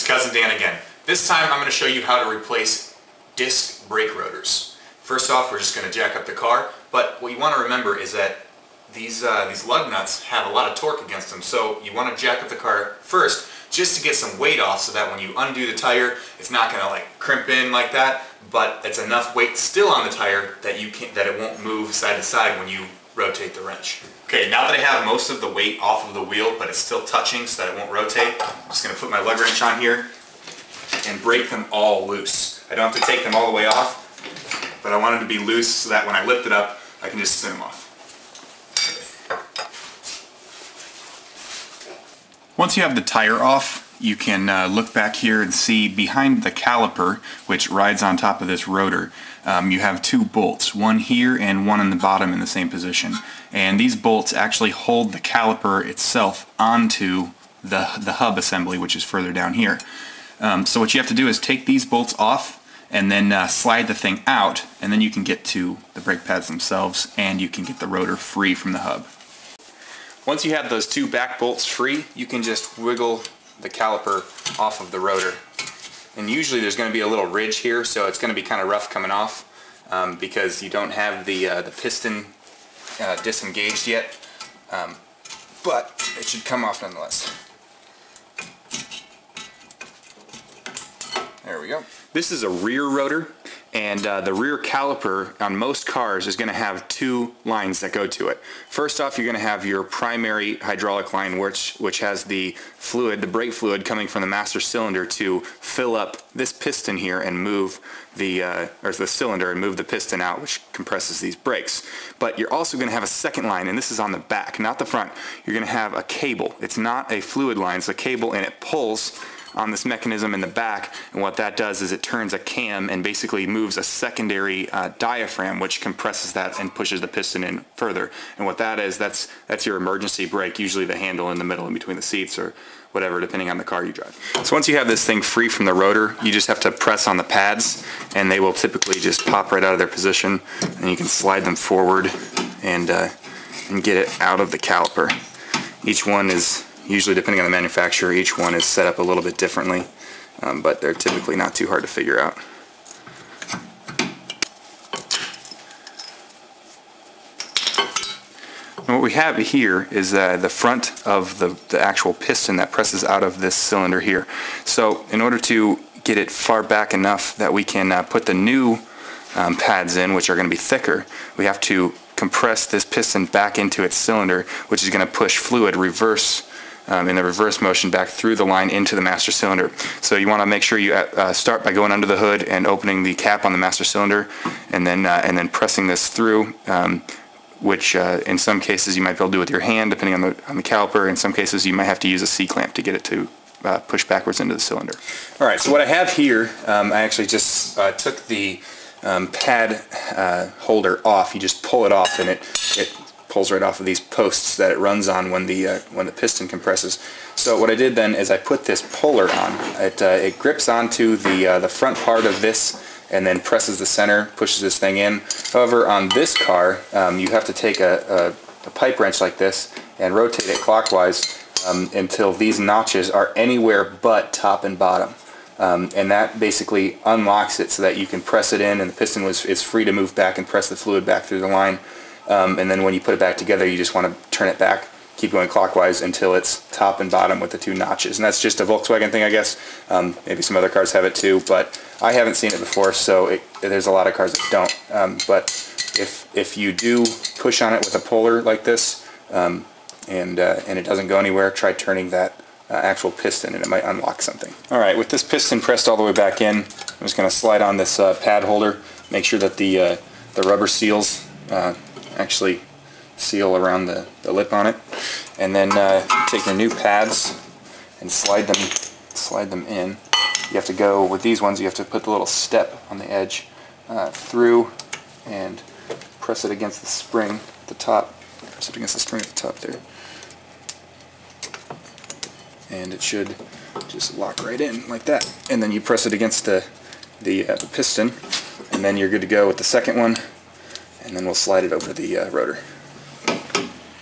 Cousin Dan again. This time I'm going to show you how to replace disc brake rotors. First off, we're just going to jack up the car, but what you want to remember is that these lug nuts have a lot of torque against them, so you want to jack up the car first just to get some weight off so that when you undo the tire, it's not going to like crimp in like that, but it's enough weight still on the tire that it won't move side to side when you rotate the wrench. Okay, now that I have most of the weight off of the wheel, but it's still touching so that it won't rotate, I'm just going to put my lug wrench on here and break them all loose. I don't have to take them all the way off, but I want them to be loose so that when I lift it up, I can just spin them off. Once you have the tire off, you can look back here and see behind the caliper, which rides on top of this rotor, you have two bolts, one here and one on the bottom in the same position. And these bolts actually hold the caliper itself onto the hub assembly, which is further down here. So what you have to do is take these bolts off and then slide the thing out, and then you can get to the brake pads themselves and you can get the rotor free from the hub. Once you have those two back bolts free, you can just wiggle the caliper off of the rotor. And usually there's going to be a little ridge here, so it's going to be kind of rough coming off because you don't have the piston disengaged yet, but it should come off nonetheless. There we go. This is a rear rotor, and the rear caliper on most cars is going to have two lines that go to it. First off, you're going to have your primary hydraulic line, which has the fluid, the brake fluid, coming from the master cylinder to fill up this piston here and move the cylinder and move the piston out, which compresses these brakes. But you're also going to have a second line, and this is on the back, not the front. You're going to have a cable. It's not a fluid line, it's a cable, and it pulls on this mechanism in the back, and what that does is it turns a cam and basically moves a secondary diaphragm, which compresses that and pushes the piston in further. And what that is, that's your emergency brake, usually the handle in the middle in between the seats or whatever, depending on the car you drive. So once you have this thing free from the rotor, you just have to press on the pads and they will typically just pop right out of their position, and you can slide them forward and get it out of the caliper. Each one is, usually depending on the manufacturer, each one is set up a little bit differently, but they're typically not too hard to figure out. And what we have here is the front of the actual piston that presses out of this cylinder here. So in order to get it far back enough that we can put the new pads in, which are going to be thicker, we have to compress this piston back into its cylinder, which is going to push fluid in the reverse motion back through the line into the master cylinder. So you want to make sure you start by going under the hood and opening the cap on the master cylinder, and then pressing this through, which in some cases you might be able to do with your hand, depending on the caliper. In some cases you might have to use a C-clamp to get it to push backwards into the cylinder. Alright, so what I have here, I actually just took the pad holder off. You just pull it off and it pulls right off of these posts that it runs on when the piston compresses. So what I did then is I put this puller on. It grips onto the front part of this and then presses the center, pushes this thing in. However, on this car, you have to take a pipe wrench like this and rotate it clockwise until these notches are anywhere but top and bottom. And that basically unlocks it so that you can press it in and the piston is free to move back and press the fluid back through the line. And then when you put it back together, you just want to turn it back, keep going clockwise until it's top and bottom with the two notches. And that's just a Volkswagen thing, I guess. Maybe some other cars have it too, but I haven't seen it before, so there's a lot of cars that don't. But if you do push on it with a puller like this, and it doesn't go anywhere, try turning that actual piston and it might unlock something. Alright, with this piston pressed all the way back in, I'm just going to slide on this pad holder, make sure that the rubber seals actually seal around the lip on it, and then take your new pads and slide them in. You have to go with these ones, you have to put the little step on the edge through and press it against the spring at the top. Press it against the spring at the top there, and it should just lock right in like that. And then you press it against the piston, and then you're good to go with the second one. And then we'll slide it over the rotor.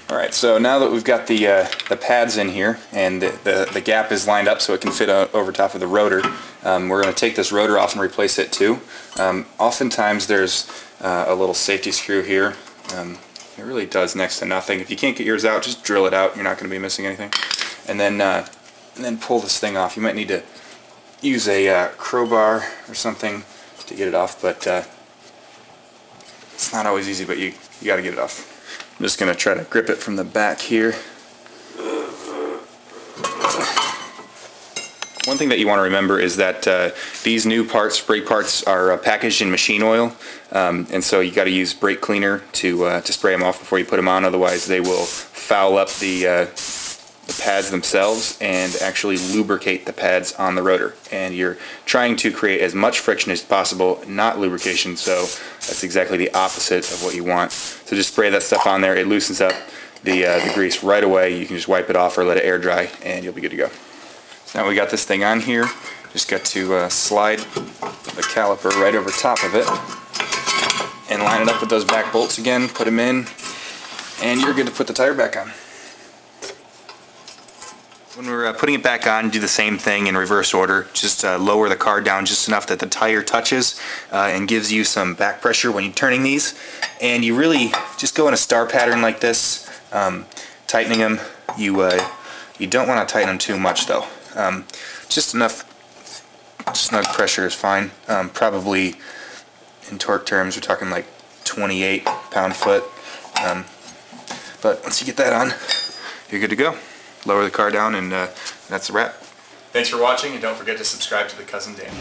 Alright. Alright, so now that we've got the pads in here and the gap is lined up so it can fit over top of the rotor, we're going to take this rotor off and replace it too. Oftentimes there's a little safety screw here. It really does next to nothing. If you can't get yours out, just drill it out. You're not going to be missing anything. And then pull this thing off. You might need to use a crowbar or something to get it off, but it's not always easy, but you got to get it off. I'm just going to try to grip it from the back here. One thing that you want to remember is that these new parts, brake parts, are packaged in machine oil, and so you got to use brake cleaner to spray them off before you put them on. Otherwise, they will foul up the pads themselves and actually lubricate the pads on the rotor. And you're trying to create as much friction as possible, not lubrication. So that's exactly the opposite of what you want. So just spray that stuff on there. It loosens up the grease right away. You can just wipe it off or let it air dry, and you'll be good to go. So now we got this thing on here. Just got to slide the caliper right over top of it and line it up with those back bolts again, put them in, and you're good to put the tire back on. When we're putting it back on, do the same thing in reverse order. Just lower the car down just enough that the tire touches and gives you some back pressure when you're turning these. And you really just go in a star pattern like this, tightening them. You don't want to tighten them too much though. Just enough snug pressure is fine. Probably in torque terms we're talking like 28 pound-foot. But once you get that on, you're good to go. Lower the car down, and that's a wrap. Thanks for watching, and don't forget to subscribe to the Cousin Dan.